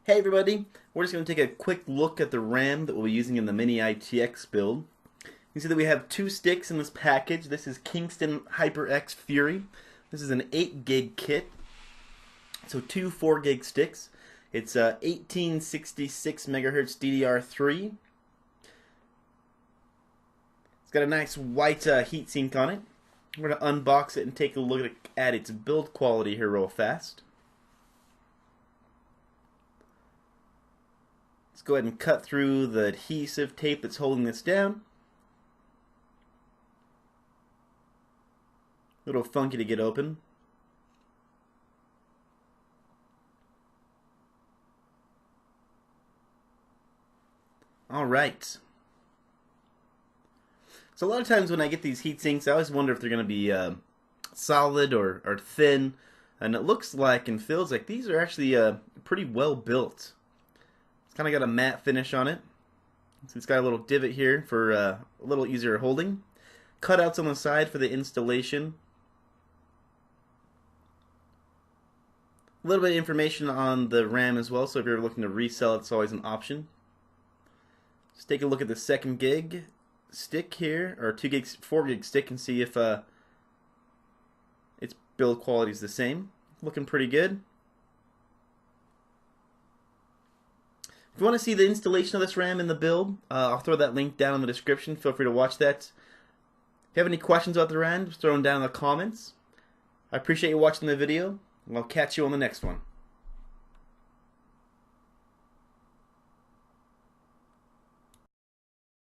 Hey everybody, we're just going to take a quick look at the RAM that we'll be using in the mini ITX build. You can see that we have two sticks in this package. This is Kingston HyperX Fury. This is an 8 gig kit, so two 4 gig sticks. It's 1866MHz DDR3. It's got a nice white heatsink on it. We're going to unbox it and take a look at its build quality here real fast. Let's go ahead and cut through the adhesive tape that's holding this down. A little funky to get open. Alright. So a lot of times when I get these heat sinks, I always wonder if they're going to be solid or thin. And it looks like and feels like these are actually pretty well built. Kind of got a matte finish on it. So it's got a little divot here for a little easier holding. Cutouts on the side for the installation. A little bit of information on the RAM as well, so if you're looking to resell it, it's always an option. Let's take a look at the 2 gig stick here, or 2 gig, 4 gig stick, and see if its build quality is the same. Looking pretty good. If you want to see the installation of this RAM in the build, I'll throw that link down in the description. Feel free to watch that. If you have any questions about the RAM, just throw them down in the comments. I appreciate you watching the video, and I'll catch you on the next one.